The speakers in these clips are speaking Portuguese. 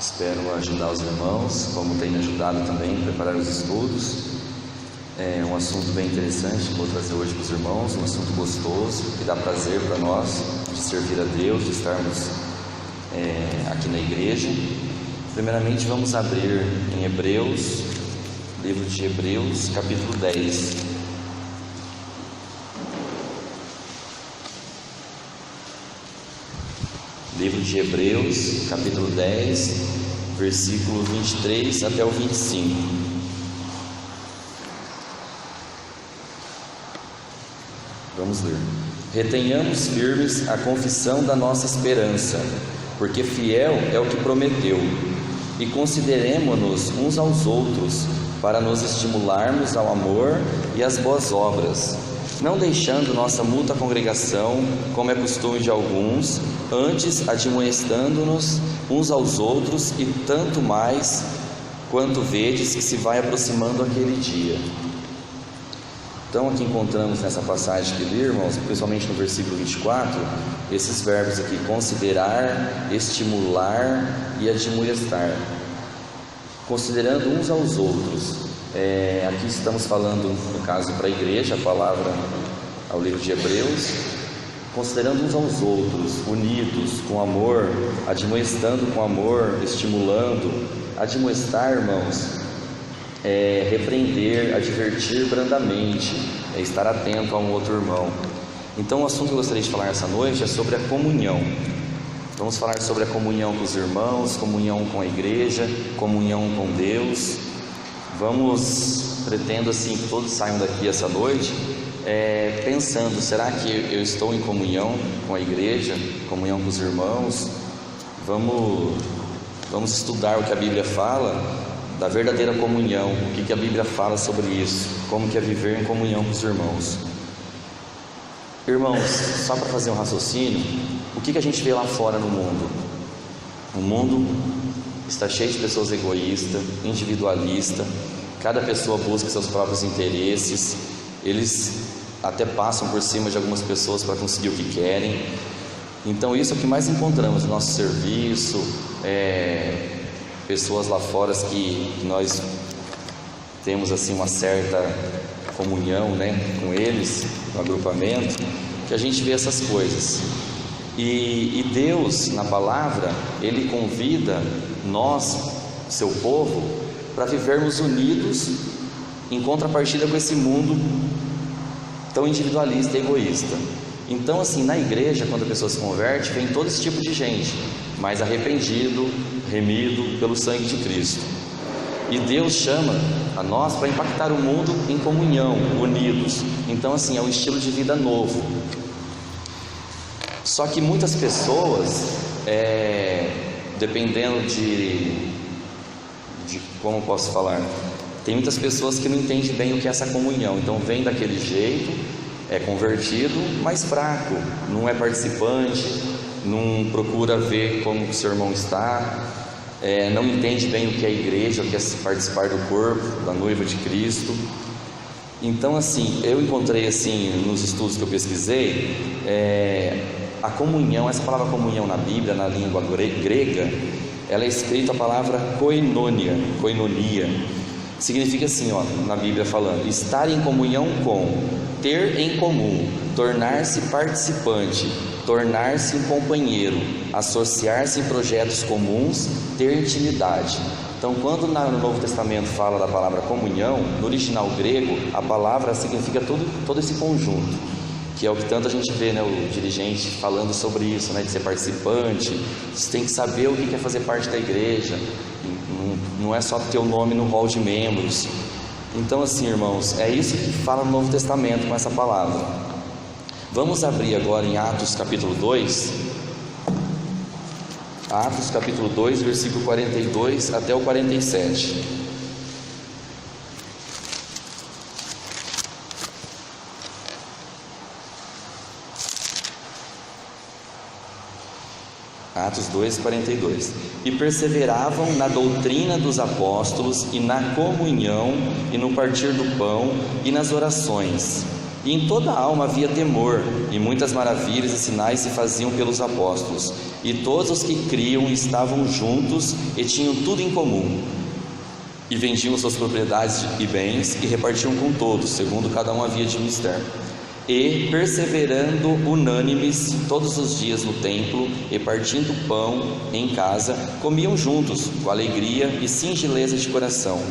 Espero ajudar os irmãos, como tem me ajudado também a preparar os estudos. É um assunto bem interessante que vou trazer hoje para os irmãos, um assunto gostoso, que dá prazer para nós de servir a Deus, de estarmos aqui na igreja. Primeiramente vamos abrir em Hebreus, livro de Hebreus, capítulo 10. Livro de Hebreus, capítulo 10, versículo 23 até o 25. Vamos ler. Retenhamos firmes a confissão da nossa esperança, porque fiel é o que prometeu, e consideremo-nos uns aos outros, para nos estimularmos ao amor e às boas obras, não deixando nossa mútua congregação, como é costume de alguns, antes admoestando-nos uns aos outros, e tanto mais quanto vedes que se vai aproximando aquele dia. Então aqui encontramos nessa passagem que li, irmãos, principalmente no versículo 24, esses verbos aqui: considerar, estimular e admoestar, considerando uns aos outros. Aqui estamos falando, no caso, para a igreja, a palavra ao livro de Hebreus, considerando uns aos outros, unidos com amor, admoestando com amor, estimulando. Admoestar, irmãos, repreender, advertir brandamente, estar atento a um outro irmão. Então o assunto que eu gostaria de falar essa noite é sobre a comunhão. Vamos falar sobre a comunhão com os irmãos, comunhão com a igreja, comunhão com Deus. Pretendo assim que todos saiam daqui essa noite pensando: será que eu estou em comunhão com a igreja, comunhão com os irmãos? Vamos estudar o que a Bíblia fala da verdadeira comunhão, o que a Bíblia fala sobre isso, como que é viver em comunhão com os irmãos. Irmãos, só para fazer um raciocínio, o que a gente vê lá fora no mundo? O mundo está cheio de pessoas egoístas, individualistas. Cada pessoa busca seus próprios interesses. Eles até passam por cima de algumas pessoas para conseguir o que querem. Então isso é o que mais encontramos no nosso serviço. Pessoas lá fora que nós temos assim uma certa comunhão, com eles, no agrupamento, que a gente vê essas coisas. E Deus, na palavra, Ele convida nós, seu povo, para vivermos unidos, em contrapartida com esse mundo tão individualista e egoísta. Então assim, na igreja, quando a pessoa se converte, vem todo esse tipo de gente, mas arrependido, remido pelo sangue de Cristo. E Deus chama a nós para impactar o mundo em comunhão, unidos. Então assim, é um estilo de vida novo. Só que muitas pessoas, dependendo de como eu posso falar, tem muitas pessoas que não entendem bem o que é essa comunhão. Então vem daquele jeito, é convertido, mas fraco, não é participante, não procura ver como o seu irmão está, não entende bem o que é a igreja, o que é participar do corpo, da noiva de Cristo. Então assim, eu encontrei assim, nos estudos que eu pesquisei, a comunhão, essa palavra comunhão na Bíblia, na língua grega, ela é escrita a palavra koinonia. Significa assim, na Bíblia falando: estar em comunhão com, ter em comum, tornar-se participante, tornar-se um companheiro, associar-se em projetos comuns, ter intimidade. Então quando no Novo Testamento fala da palavra comunhão, no original grego, a palavra significa todo esse conjunto, que é o que tanto a gente vê, o dirigente falando sobre isso, de ser participante. Você tem que saber o que é fazer parte da igreja, não é só ter o nome no hall de membros. Então assim, irmãos, é isso que fala no Novo Testamento com essa palavra. Vamos abrir agora em Atos capítulo 2, Atos capítulo 2, versículo 42 até o 47. Atos 2, 42. E perseveravam na doutrina dos apóstolos, e na comunhão, e no partir do pão, e nas orações. E em toda a alma havia temor, e muitas maravilhas e sinais se faziam pelos apóstolos. E todos os que criam estavam juntos e tinham tudo em comum. E vendiam suas propriedades e bens e repartiam com todos, segundo cada um havia de mister. E perseverando unânimes todos os dias no templo, e partindo pão em casa, comiam juntos, com alegria e singeleza de coração,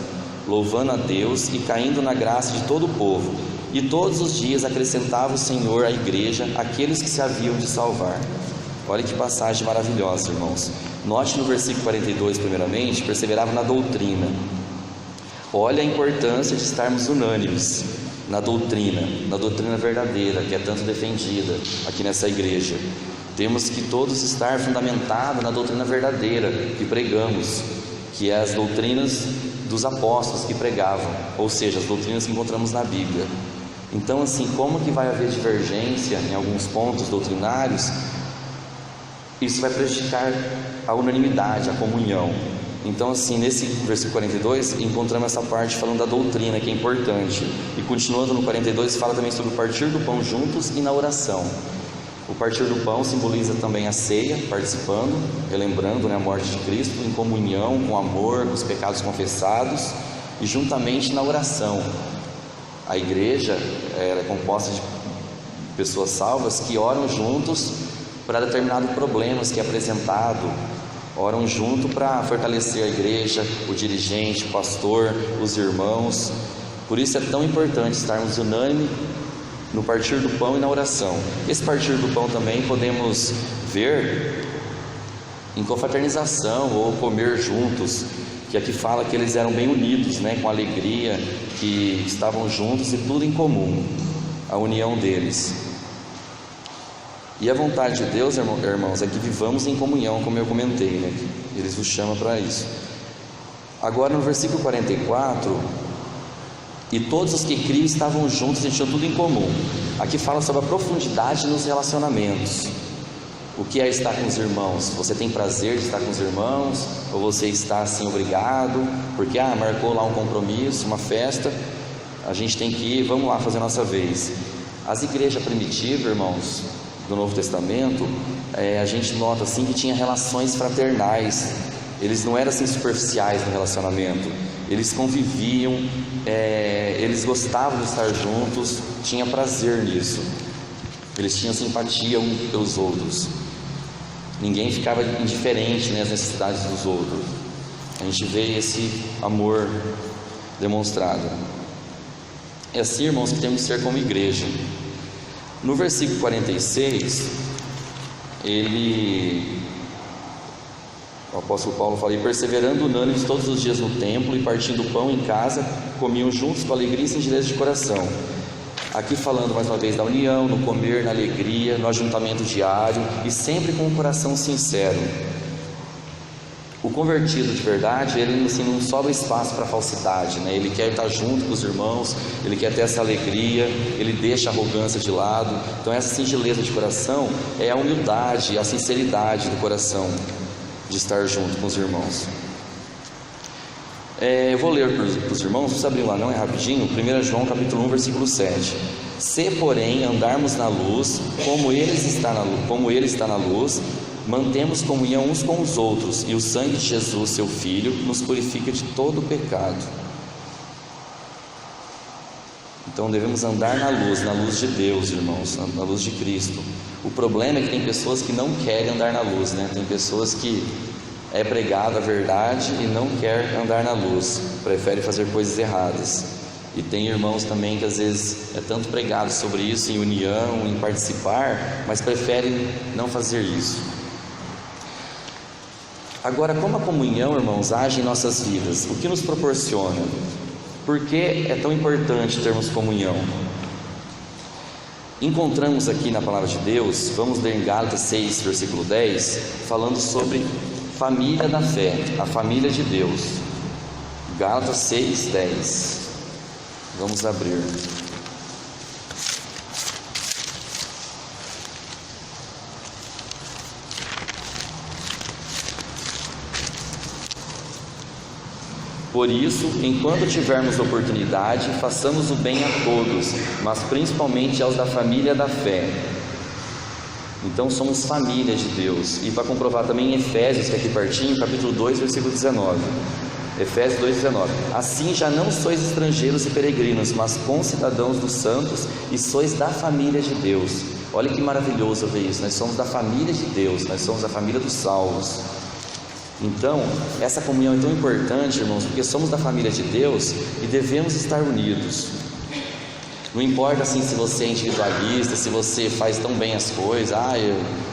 louvando a Deus e caindo na graça de todo o povo. E todos os dias acrescentava o Senhor à igreja aqueles que se haviam de salvar. Olha que passagem maravilhosa, irmãos. Note no versículo 42, primeiramente, perseverava na doutrina. Olha a importância de estarmos unânimes na doutrina verdadeira, que é tanto defendida aqui nessa igreja. Temos que todos estar fundamentados na doutrina verdadeira que pregamos, que é as doutrinas dos apóstolos que pregavam, ou seja, as doutrinas que encontramos na Bíblia. Então, assim, como que vai haver divergência em alguns pontos doutrinários? Isso vai prejudicar a unanimidade, a comunhão. Então, assim, nesse versículo 42, encontramos essa parte falando da doutrina, que é importante. E continuando no 42, fala também sobre o partir do pão juntos e na oração. O partir do pão simboliza também a ceia, participando, relembrando, a morte de Cristo, em comunhão, com amor, com os pecados confessados, e juntamente na oração. A igreja é composta de pessoas salvas que oram juntos para determinados problemas que é apresentado, oram junto para fortalecer a igreja, o dirigente, o pastor, os irmãos. Por isso é tão importante estarmos unânimes no partir do pão e na oração. Esse partir do pão também podemos ver em confraternização ou comer juntos, que aqui fala que eles eram bem unidos, com alegria, que estavam juntos e tudo em comum, a união deles. E a vontade de Deus, irmãos, é que vivamos em comunhão, como eu comentei, que Ele nos chama para isso. Agora no versículo 44, e todos os que criam estavam juntos e tinham tudo em comum. Aqui fala sobre a profundidade nos relacionamentos. O que é estar com os irmãos? Você tem prazer de estar com os irmãos? Ou você está assim obrigado? Porque marcou lá um compromisso, uma festa, a gente tem que ir, vamos lá fazer a nossa vez. As igrejas primitivas, irmãos, do Novo Testamento, a gente nota assim que tinha relações fraternais. Eles não eram assim superficiais no relacionamento. Eles conviviam, eles gostavam de estar juntos, tinha prazer nisso. Eles tinham simpatia uns pelos outros. Ninguém ficava indiferente às necessidades dos outros. A gente vê esse amor demonstrado. É assim, irmãos, que temos que ser como igreja. No versículo 46, o apóstolo Paulo fala: e perseverando unânimes todos os dias no templo e partindo pão em casa, comiam juntos com alegria e singeleza de coração. Aqui falando mais uma vez da união, no comer, na alegria, no ajuntamento diário e sempre com o coração sincero. O convertido de verdade, ele assim, não sobra espaço para falsidade, Ele quer estar junto com os irmãos, ele quer ter essa alegria, ele deixa a arrogância de lado. Então essa singeleza de coração é a humildade, a sinceridade do coração de estar junto com os irmãos. Eu vou ler para os irmãos, não precisa abrir lá não, é rapidinho. 1 João capítulo 1, versículo 7. Se porém andarmos na luz, como ele está na luz, mantemos comunhão uns com os outros, e o sangue de Jesus, seu Filho, nos purifica de todo o pecado. Então devemos andar na luz de Deus, irmãos, na luz de Cristo. O problema é que tem pessoas que não querem andar na luz, Tem pessoas que é pregada a verdade e não quer andar na luz, prefere fazer coisas erradas. E tem irmãos também que às vezes é tanto pregado sobre isso, em união, em participar, mas preferem não fazer isso. Agora, como a comunhão, irmãos, age em nossas vidas? O que nos proporciona? Por que é tão importante termos comunhão? Encontramos aqui na palavra de Deus, vamos ler em Gálatas 6, versículo 10, falando sobre família da fé, a família de Deus. Gálatas 6, 10. Vamos abrir. Por isso, enquanto tivermos oportunidade, façamos o bem a todos, mas principalmente aos da família da fé. Então somos família de Deus. E para comprovar também em Efésios, que é aqui pertinho, capítulo 2, versículo 19. Efésios 2,19. Assim já não sois estrangeiros e peregrinos, mas concidadãos dos santos, e sois da família de Deus. Olha que maravilhoso ver isso. Nós somos da família de Deus, nós somos da família dos salvos. Então, essa comunhão é tão importante, irmãos, porque somos da família de Deus e devemos estar unidos. Não importa assim se você é individualista, se você faz tão bem as coisas,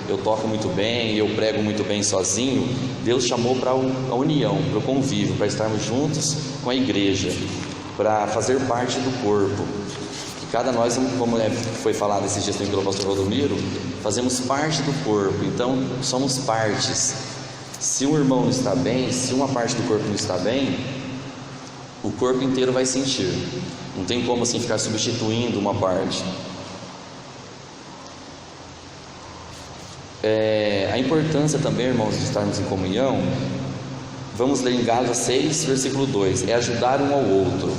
eu toco muito bem, eu prego muito bem sozinho. Deus chamou para a união, para o convívio, para estarmos juntos com a igreja, para fazer parte do corpo. Que cada nós, como foi falado esses dias pelo pastor Valdomiro, fazemos parte do corpo, então somos partes. Se um irmão não está bem, se uma parte do corpo não está bem, o corpo inteiro vai sentir. Não tem como assim ficar substituindo uma parte. A importância também, irmãos, de estarmos em comunhão, vamos ler em Gálatas 6, versículo 2, é ajudar um ao outro.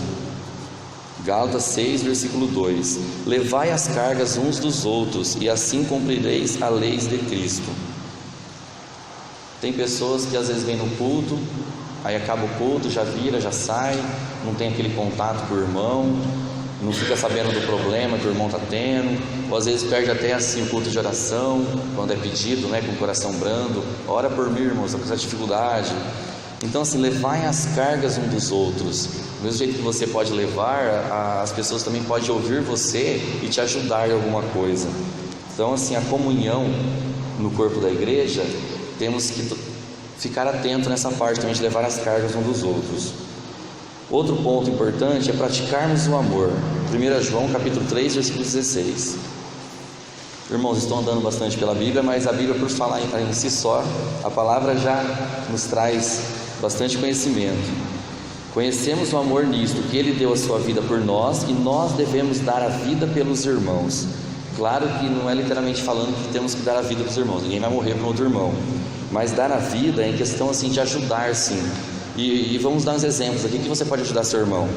Gálatas 6, versículo 2: levai as cargas uns dos outros, e assim cumprireis a lei de Cristo. Tem pessoas que às vezes vêm no culto, aí acaba o culto, já vira, já sai, não tem aquele contato com o irmão, não fica sabendo do problema que o irmão está tendo, ou às vezes perde até assim o culto de oração, quando é pedido, com o coração brando, ora por mim, irmãos, estou com essa dificuldade. Então assim, levai as cargas um dos outros. Do mesmo jeito que você pode levar, as pessoas também podem ouvir você e te ajudar em alguma coisa. Então assim, a comunhão no corpo da igreja, temos que ficar atento nessa parte também de levar as cargas um dos outros. Outro ponto importante é praticarmos o amor. 1 João capítulo 3, versículo 16. Irmãos, estou andando bastante pela Bíblia, mas a Bíblia, por falar em si só, a palavra já nos traz bastante conhecimento. Conhecemos o amor nisto, que Ele deu a sua vida por nós, e nós devemos dar a vida pelos irmãos. Claro que não é literalmente falando que temos que dar a vida para os irmãos, ninguém vai morrer para outro irmão, mas dar a vida é em questão assim de ajudar, sim. E vamos dar uns exemplos aqui que você pode ajudar seu irmão: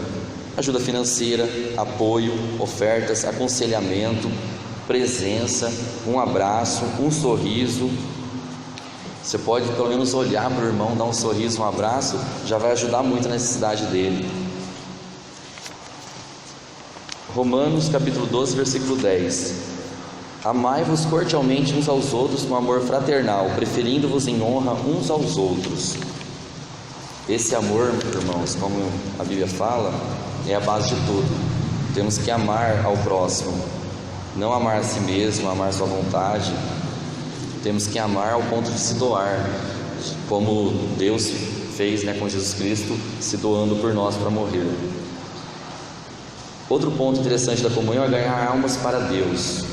ajuda financeira, apoio, ofertas, aconselhamento, presença, um abraço, um sorriso. Você pode pelo menos olhar para o irmão, dar um sorriso, um abraço, já vai ajudar muito a necessidade dele. Romanos capítulo 12, versículo 10: amai-vos cordialmente uns aos outros com amor fraternal, preferindo-vos em honra uns aos outros. Esse amor, irmãos, como a Bíblia fala, é a base de tudo. Temos que amar ao próximo, não amar a si mesmo, amar a sua vontade. Temos que amar ao ponto de se doar, como Deus fez, com Jesus Cristo, se doando por nós para morrer. Outro ponto interessante da comunhão é ganhar almas para Deus.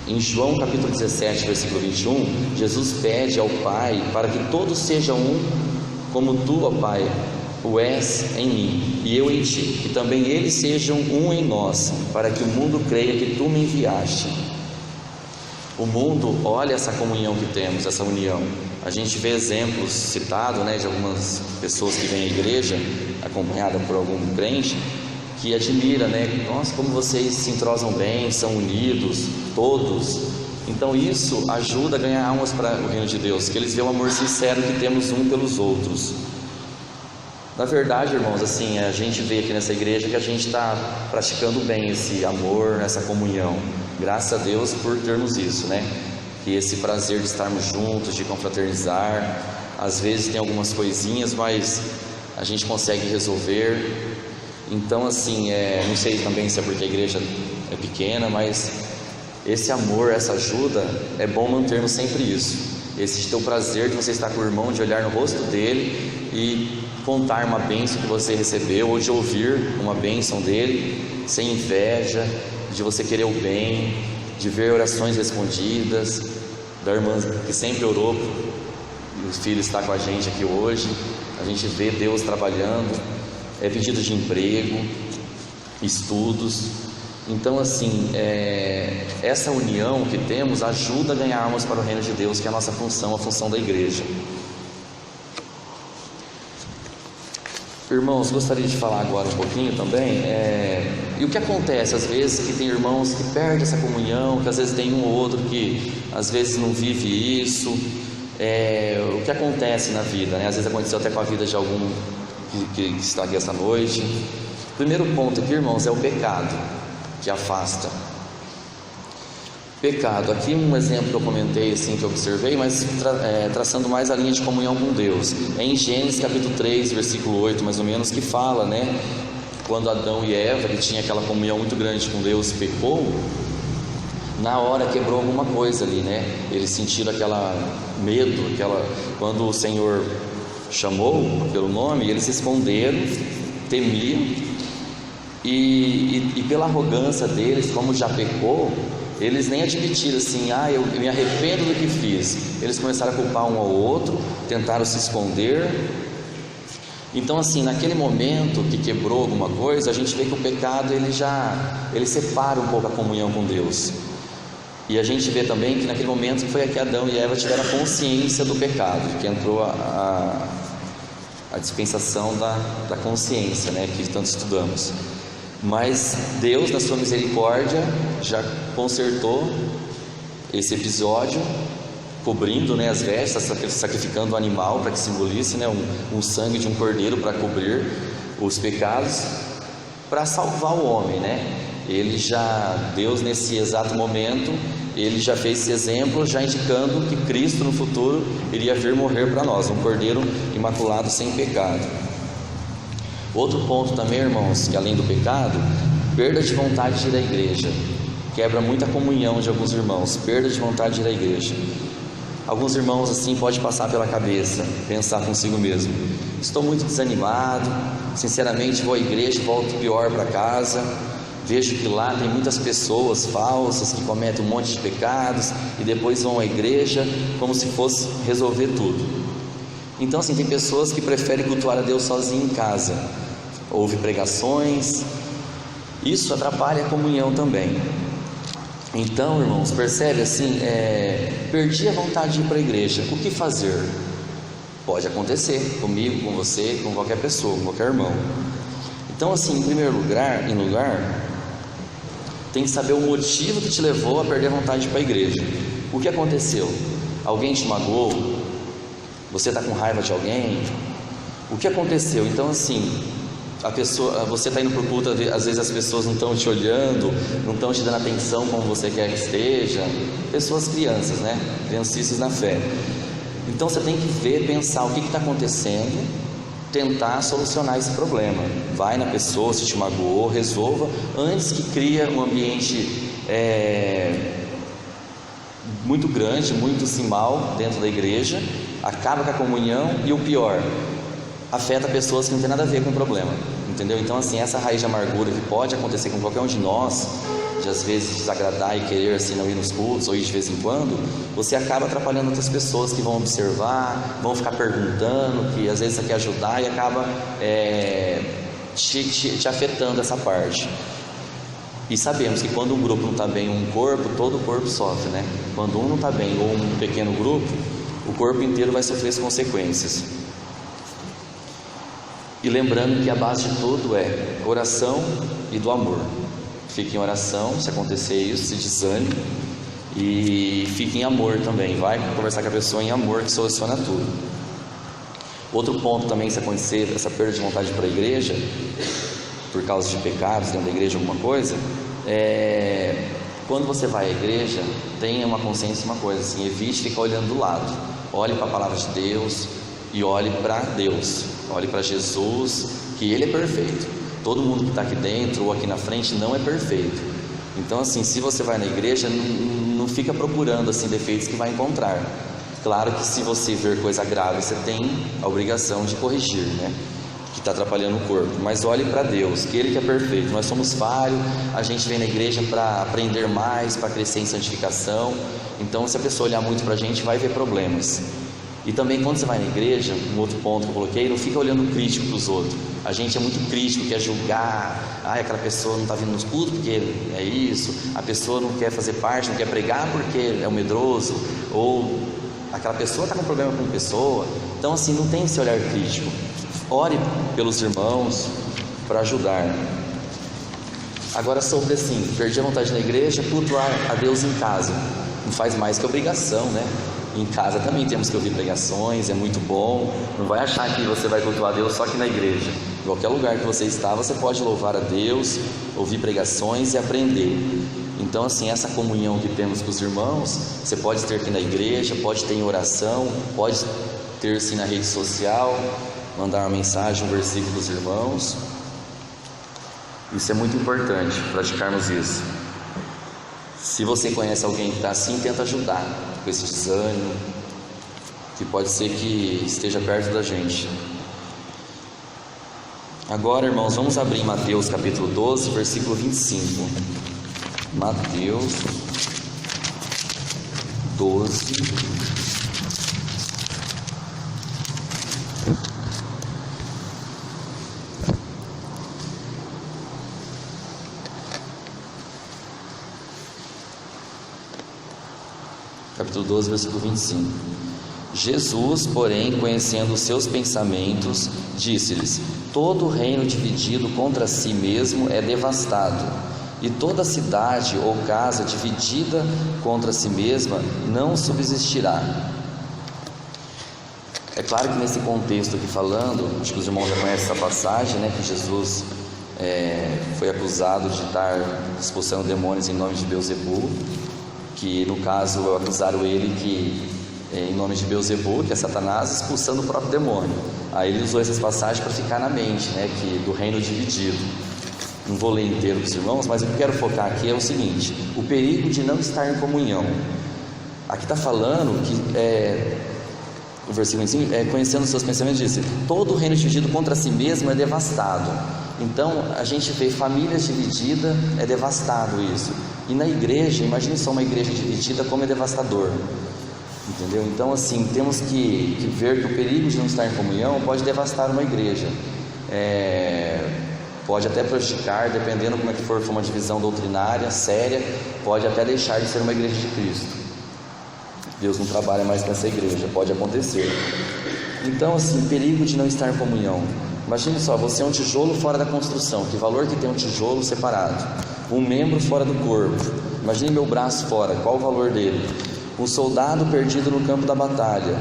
Em João capítulo 17, versículo 21, Jesus pede ao Pai para que todos sejam um, como tu, ó Pai, o és em mim e eu em ti, que também eles sejam um em nós, para que o mundo creia que tu me enviaste. O mundo olha essa comunhão que temos, essa união. A gente vê exemplos citados, de algumas pessoas que vêm à igreja, acompanhada por algum crente, que admira, nossa, como vocês se entrosam bem, são unidos, todos. Então isso ajuda a ganhar almas para o reino de Deus, que eles veem o amor sincero que temos um pelos outros. Na verdade, irmãos, assim, a gente vê aqui nessa igreja que a gente está praticando bem esse amor, essa comunhão. Graças a Deus por termos isso, que esse prazer de estarmos juntos, de confraternizar. Às vezes tem algumas coisinhas, mas a gente consegue resolver. Então assim, não sei também se é porque a igreja é pequena, mas esse amor, essa ajuda, é bom mantermos sempre isso. Esse teu prazer de você estar com o irmão, de olhar no rosto dele e contar uma bênção que você recebeu, ou de ouvir uma bênção dele, sem inveja, de você querer o bem, de ver orações respondidas, da irmã que sempre orou, e os filhos estão com a gente aqui hoje. A gente vê Deus trabalhando, pedido de emprego, estudos. Então assim, essa união que temos ajuda a ganhar almas para o reino de Deus, que é a nossa função, a função da igreja. Irmãos, gostaria de falar agora um pouquinho também, e o que acontece às vezes que tem irmãos que perdem essa comunhão, que às vezes tem um ou outro que às vezes não vive isso, o que acontece na vida, né? Às vezes aconteceu até com a vida de algum que está aqui esta noite. O primeiro ponto aqui, irmãos, é o pecado que afasta. Pecado, aqui um exemplo que eu comentei assim, que eu observei, mas traçando mais a linha de comunhão com Deus, é em Gênesis capítulo 3, versículo 8 mais ou menos, que fala, né, quando Adão e Eva, que tinha aquela comunhão muito grande com Deus, pecou, na hora quebrou alguma coisa ali, né, eles sentiram aquela medo, quando o Senhor chamou pelo nome, eles se esconderam, temiam, e pela arrogância deles, como já pecou, eles nem admitiram assim, eu me arrependo do que fiz. Eles começaram a culpar um ao outro, tentaram se esconder. Então assim, naquele momento que quebrou alguma coisa, a gente vê que o pecado ele separa um pouco a comunhão com Deus. E a gente vê também que naquele momento foi que Adão e Eva tiveram a consciência do pecado, que entrou a dispensação da consciência, né, que tanto estudamos. Mas Deus, na sua misericórdia, já consertou esse episódio, cobrindo, né, as vestes, sacrificando o animal para que simbolize, né, um sangue de um cordeiro para cobrir os pecados, para salvar o homem, né? Deus nesse exato momento, ele já fez esse exemplo, já indicando que Cristo no futuro iria vir morrer para nós, um cordeiro imaculado sem pecado. Outro ponto também, irmãos, que além do pecado, perda de vontade de ir à igreja, quebra muita comunhão de alguns irmãos, perda de vontade de ir à igreja. Alguns irmãos assim pode passar pela cabeça, pensar consigo mesmo, estou muito desanimado, sinceramente vou à igreja e volto pior para casa, vejo que lá tem muitas pessoas falsas que cometem um monte de pecados e depois vão à igreja como se fosse resolver tudo. Então assim, tem pessoas que preferem cultuar a Deus sozinho em casa, ouve pregações, isso atrapalha a comunhão também. Então, irmãos, percebe assim, perdi a vontade de ir para a igreja, o que fazer? Pode acontecer comigo, com você, com qualquer pessoa, com qualquer irmão. Então assim, em primeiro lugar, tem que saber o motivo que te levou a perder a vontade de ir para a igreja. O que aconteceu? Alguém te magoou? Você está com raiva de alguém? O que aconteceu? Então assim, você está indo para o culto, às vezes as pessoas não estão te olhando, não estão te dando atenção como você quer que esteja. Pessoas crianças, né? Criancices na fé. Então você tem que ver, pensar o que está acontecendo, tentar solucionar esse problema. Vai na pessoa, se te magoou, resolva, antes que crie um ambiente muito grande, muito assim, mal dentro da igreja, acaba com a comunhão e o pior, afeta pessoas que não tem nada a ver com o problema, entendeu? Então assim, essa raiz de amargura que pode acontecer com qualquer um de nós, de às vezes desagradar e querer assim não ir nos cultos ou ir de vez em quando, você acaba atrapalhando outras pessoas que vão observar, vão ficar perguntando, que às vezes você quer ajudar e acaba te afetando essa parte. E sabemos que quando um grupo não está bem, um corpo, todo o corpo sofre, né? Quando um não está bem ou um pequeno grupo, o corpo inteiro vai sofrer as consequências. E lembrando que a base de tudo é oração e do amor. Fique em oração, se acontecer isso, se desane, e fique em amor também, vai conversar com a pessoa em amor, que soluciona tudo. Outro ponto também, se acontecer essa perda de vontade para a igreja, por causa de pecados dentro da igreja, alguma coisa, quando você vai à igreja, tenha uma consciência, uma coisa assim, evite ficar olhando do lado, olhe para a palavra de Deus e olhe para Deus, olhe para Jesus, que Ele é perfeito. Todo mundo que está aqui dentro ou aqui na frente não é perfeito. Então assim, se você vai na igreja, não fica procurando assim defeitos que vai encontrar. Claro que se você ver coisa grave, você tem a obrigação de corrigir, né? Que está atrapalhando o corpo. Mas olhe para Deus, que Ele que é perfeito. Nós somos falhos, a gente vem na igreja para aprender mais, para crescer em santificação. Então se a pessoa olhar muito para a gente, vai ver problemas. E também quando você vai na igreja, um outro ponto que eu coloquei, não fica olhando crítico para os outros. A gente é muito crítico, quer julgar, aquela pessoa não está vindo nos cultos porque é isso, a pessoa não quer fazer parte, não quer pregar porque é um medroso, ou aquela pessoa está com problema com pessoa. Então assim, não tem esse olhar crítico. ore pelos irmãos para ajudar. Agora, sobre assim, perdi a vontade na igreja, cultuar a Deus em casa, não faz mais que obrigação, né? Em casa também temos que ouvir pregações, é muito bom. Não vai achar que você vai cultuar a Deus só aqui na igreja. Em qualquer lugar que você está, você pode louvar a Deus, ouvir pregações e aprender. Então, assim, essa comunhão que temos com os irmãos, você pode ter aqui na igreja, pode ter em oração, pode ter sim na rede social, mandar uma mensagem, um versículo dos irmãos. Isso é muito importante, praticarmos isso. Se você conhece alguém que está assim, tenta ajudar com esse desânimo, que pode ser que esteja perto da gente. Agora, irmãos, vamos abrir em Mateus capítulo 12, versículo 25. Mateus 12, capítulo 12, versículo 25. Jesus, porém, conhecendo os seus pensamentos, disse-lhes: todo reino dividido contra si mesmo é devastado, e toda cidade ou casa dividida contra si mesma não subsistirá. É claro que nesse contexto aqui falando, acho que os irmãos já conhecem essa passagem, né, que Jesus foi acusado de estar expulsando demônios em nome de Beelzebul, que no caso acusaram ele que em nome de Beelzebul, que é Satanás, expulsando o próprio demônio. Aí ele usou essas passagens para ficar na mente, né, que do reino dividido. Não vou ler inteiro para os irmãos, mas o que eu quero focar aqui é o seguinte: o perigo de não estar em comunhão. Aqui está falando que o versículo em si, conhecendo os seus pensamentos, disse: todo reino dividido contra si mesmo é devastado. Então a gente vê famílias divididas, é devastado isso. E na igreja, imagine só uma igreja dividida, como é devastador, entendeu? Então assim, temos que ver que o perigo de não estar em comunhão pode devastar uma igreja, pode até prejudicar, dependendo como é que for uma divisão doutrinária séria, pode até deixar de ser uma igreja de Cristo. Deus não trabalha mais com essa igreja, pode acontecer. Então assim, perigo de não estar em comunhão. Imagine só, você é um tijolo fora da construção. Que valor que tem um tijolo separado? Um membro fora do corpo. Imagine meu braço fora, qual o valor dele? Um soldado perdido no campo da batalha.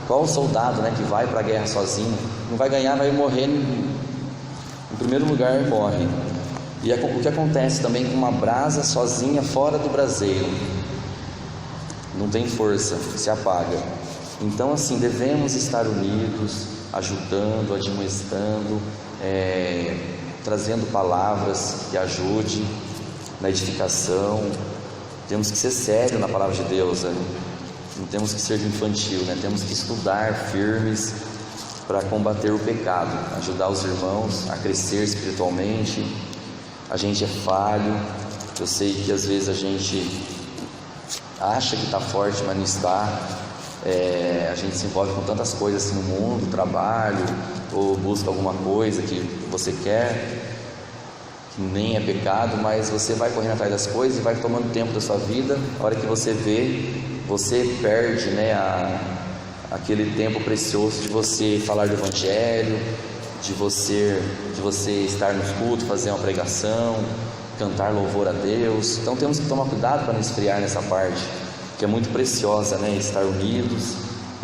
Qual o soldado, né, que vai para a guerra sozinho? Não vai ganhar, vai morrer em primeiro lugar, morre. E o que acontece também com uma brasa sozinha fora do braseiro? Não tem força, se apaga. Então assim, devemos estar unidos, ajudando, admoestando, trazendo palavras que ajudem na edificação. Temos que ser sérios na palavra de Deus, né? Não temos que ser infantil, né? Temos que estudar firmes para combater o pecado, ajudar os irmãos a crescer espiritualmente. A gente é falho, eu sei que às vezes a gente acha que está forte, mas não está. A gente se envolve com tantas coisas assim no mundo, trabalho, ou busca alguma coisa que você quer, que nem é pecado, mas você vai correndo atrás das coisas e vai tomando tempo da sua vida. A hora que você vê, você perde, né, aquele tempo precioso de você falar do Evangelho, de você estar nos cultos, fazer uma pregação, cantar louvor a Deus. Então temos que tomar cuidado para não esfriar nessa parte, que é muito preciosa, né? Estar unidos,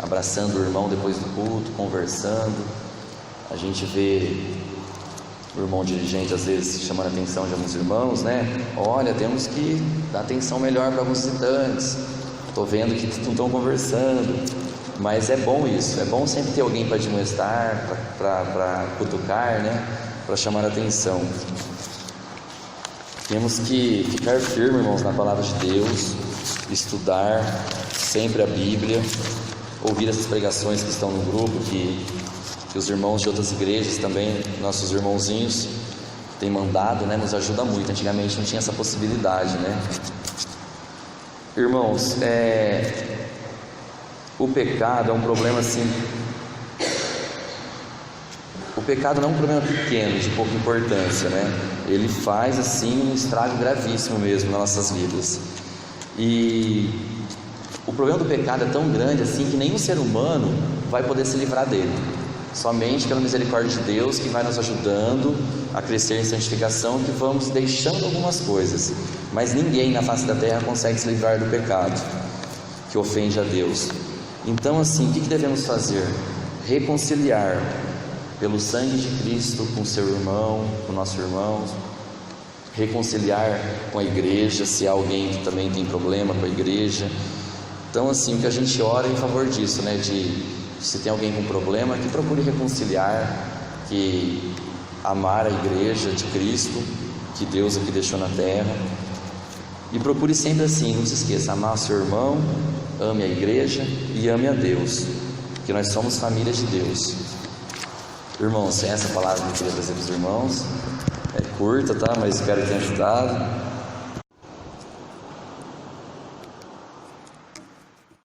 abraçando o irmão depois do culto, conversando. A gente vê o irmão dirigente às vezes chamando a atenção de alguns irmãos, né? Olha, temos que dar atenção melhor para alguns visitantes. Estou vendo que não estão conversando. Mas é bom isso, é bom sempre ter alguém para admoestar, para cutucar, né? Para chamar a atenção. Temos que ficar firmes, irmãos, na palavra de Deus, estudar sempre a Bíblia, ouvir essas pregações que estão no grupo, que os irmãos de outras igrejas também, nossos irmãozinhos, têm mandado, né? Nos ajuda muito. Antigamente não tinha essa possibilidade, né? Irmãos, o pecado é um problema assim. O pecado não é um problema pequeno, de pouca importância, né? Ele faz assim um estrago gravíssimo mesmo nas nossas vidas. E o problema do pecado é tão grande assim que nenhum ser humano vai poder se livrar dele. Somente pela misericórdia de Deus, que vai nos ajudando a crescer em santificação, que vamos deixando algumas coisas. Mas ninguém na face da terra consegue se livrar do pecado que ofende a Deus. Então, assim, o que devemos fazer? Reconciliar pelo sangue de Cristo com seu irmão, com nosso irmão, reconciliar com a igreja, se há alguém que também tem problema com a igreja. Então, assim, que a gente ora em favor disso, né? Se tem alguém com problema, que procure reconciliar, que amar a igreja de Cristo, que Deus aqui deixou na terra. E procure sempre assim, não se esqueça, amar o seu irmão, ame a igreja e ame a Deus, que nós somos família de Deus. Irmãos, essa palavra que eu queria trazer para os irmãos é curta, tá? Mas espero que tenha ajudado.